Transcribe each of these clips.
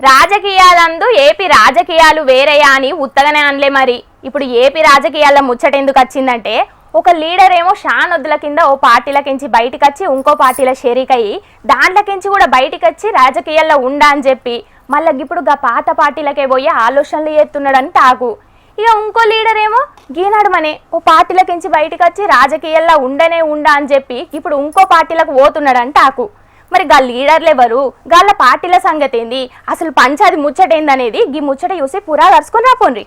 రాజకీయాలందు AP రాజకీయాలు వేరేయా అని ఉత్తగానే అనలే. మరి ఇప్పుడు ఏపీ రాజకీయాల ముచ్చట ఎందుకు వచ్చిందంటే, ఒక లీడర్ ఏమో షానొద్దుల కింద ఓ పార్టీలకించి బయటికి వచ్చి ఇంకో పార్టీల షరీకయ్యి దాంట్లకించి కూడా బయటికి వచ్చి రాజకీయాల్లో ఉండా అని చెప్పి మళ్ళీ ఇప్పుడు గా పాత పార్టీలకే పోయి ఆలోచనలు చేస్తున్నాడని టాకు. ఇక ఇంకో లీడర్ ఏమో గీనాడమనే ఓ పార్టీలకించి బయటికి వచ్చి రాజకీయాల్లో ఉండా అని చెప్పి ఇప్పుడు ఇంకో పార్టీలకు పోతున్నాడని టాకు. మరి గా లీడర్లు ఎవరు, గాళ్ళ పార్టీల సంగతి ఏంది, అసలు పంచాది ముచ్చటేందనేది గీ ముచ్చట చూసి పురా కరుచుకొని రాపోండ్రి.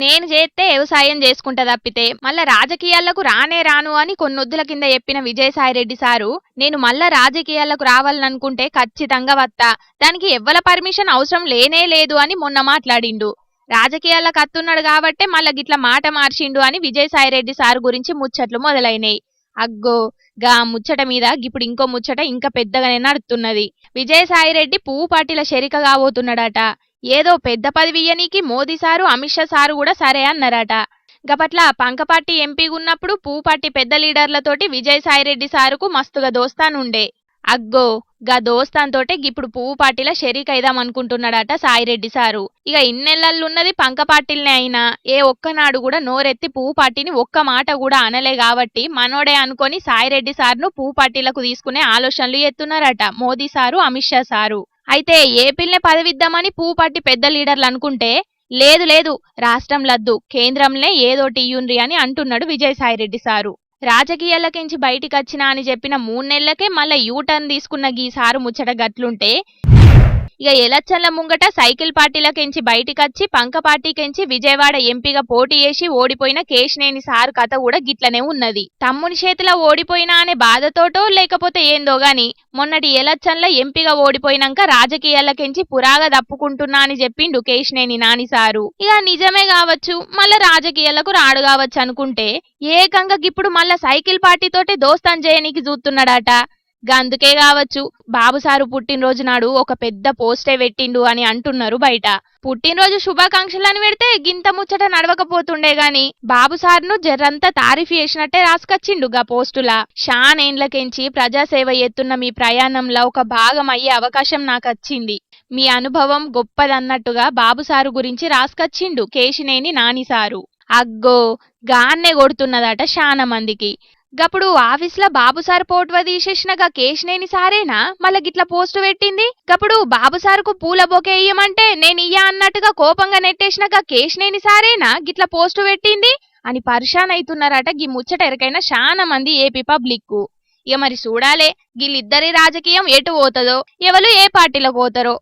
నేను చేస్తే వ్యవసాయం చేసుకుంటా తప్పితే మళ్ళా రాజకీయాలకు రానే రాను అని కొన్నొద్దుల కింద చెప్పిన విజయసాయిరెడ్డి సారు, నేను మళ్ళా రాజకీయాలకు రావాలనుకుంటే ఖచ్చితంగా వత్తా, దానికి ఎవ్వల పర్మిషన్ అవసరం లేనే లేదు అని మొన్న మాట్లాడిండు. రాజకీయాలకు అత్తున్నాడు కాబట్టే మళ్ళా గిట్ల మాట మార్చిండు అని విజయసాయిరెడ్డి సారు గురించి ముచ్చట్లు మొదలైనాయి. అగ్గో గా ముచ్చట మీద ఇప్పుడు ఇంకో ముచ్చట ఇంకా పెద్దగానే నడుస్తున్నది. విజయసాయిరెడ్డి పువ్వు పార్టీల షరిక కాబోతున్నాడట. ఏదో పెద్ద పదవి ఇయ్యనీకి మోదీ సారు అమిత్ షా సారు కూడా సరే అన్నారట. గపట్ల పంకపార్టీ ఎంపీగా ఉన్నప్పుడు పువ్వు పార్టీ పెద్ద లీడర్లతోటి విజయసాయిరెడ్డి సారుకు మస్తుగా దోస్తానుండే. అగ్గో గా దోస్తాన్తోటే ఇప్పుడు పువ్వు పార్టీల షరీక్ అయిదాం అనుకుంటున్నాడట సాయిరెడ్డి సారు. ఇక ఇన్నెళ్లలున్నది పంక పార్టీలనే అయినా ఏ ఒక్కనాడు కూడా నోరెత్తి పువ్వు పార్టీని ఒక్క మాట కూడా అనలే కాబట్టి మనోడే అనుకొని సాయిరెడ్డి సార్ను పువ్వు పార్టీలకు తీసుకునే ఆలోచనలు ఎత్తున్నారట మోదీ సారు అమిత్ షా సారు. అయితే ఏపీలనే పదవిద్దామని పువ్వు పార్టీ పెద్ద లీడర్లు అనుకుంటే, లేదు లేదు రాష్ట్రం లద్దు కేంద్రంలో ఏదోటి ఇయ్యుండ్రి అని అంటున్నాడు విజయసాయిరెడ్డి సారు. రాజకీయాలకించి బయటికి వచ్చినా అని చెప్పిన 3 నెలలకే మళ్ళీ యూటర్న్ తీసుకున్న గీ సారు ముచ్చట గట్లుంటే, ఇక ఎలక్షన్ల ముంగట సైకిల్ పార్టీలకించి బయటికచ్చి పంక పార్టీకించి విజయవాడ ఎంపీగా పోటీ చేసి ఓడిపోయిన కేశినేని సారు కథ కూడా గిట్లనే ఉన్నది. తమ్ముని చేతిలో ఓడిపోయినా అనే బాధతోటో లేకపోతే ఏందో గాని మొన్నటి ఎలక్షన్ల ఎంపీగా ఓడిపోయినాక రాజకీయాలకించి పురాగా దప్పుకుంటున్నా అని చెప్పిండు కేశినేని నాని సారు. ఇక నిజమే కావచ్చు, మళ్ళా రాజకీయాలకు రాడు కావచ్చు అనుకుంటే ఏకంగా ఇప్పుడు మళ్ళా సైకిల్ పార్టీతోటి దోస్తాన్ చేయనీకి చూస్తున్నాడట. గందుకే కావచ్చు బాబు సారు పుట్టినరోజు నాడు ఒక పెద్ద పోస్టే పెట్టిండు అని అంటున్నారు బయట. పుట్టినరోజు శుభాకాంక్షలని పెడితే గింత ముచ్చట నడవకపోతుండే గాని బాబు సార్ను జర్రంతా తారీఫ్ చేసినట్టే రాసుకొచ్చిండు గా పోస్టులా. షానేండ్లకెంచి ప్రజాసేవ ఎత్తున్న మీ ప్రయాణంలో ఒక భాగం అయ్యే అవకాశం నాకు వచ్చింది, మీ అనుభవం గొప్పదన్నట్టుగా బాబు సారు గురించి రాసుకొచ్చిండు కేశినేని నాని సారు. అగ్గో గాన్నే కొడుతున్నదట శానా మందికి. గప్పుడు ఆఫీస్లో బాబు సార్ పోటువ తీసేసినగా కేశినేని సారేనా మళ్ళా గిట్ల పోస్టు పెట్టింది. గప్పుడు బాబు సారుకు పూల బొకే ఇయ్యమంటే నేను ఇయ్యా అన్నట్టుగా కోపంగా నెట్టేసినగా కేశినేని సారేనా గిట్ల పోస్టు పెట్టింది అని పరిశాన్ అవుతున్నారట గీ ముచ్చట ఎరకైనా శానా మంది ఏపీ పబ్లిక్. ఇక మరి చూడాలే గిల్లిద్దరి రాజకీయం ఎటు పోతుందో, ఎవరు ఏ పార్టీలకు పోతారో.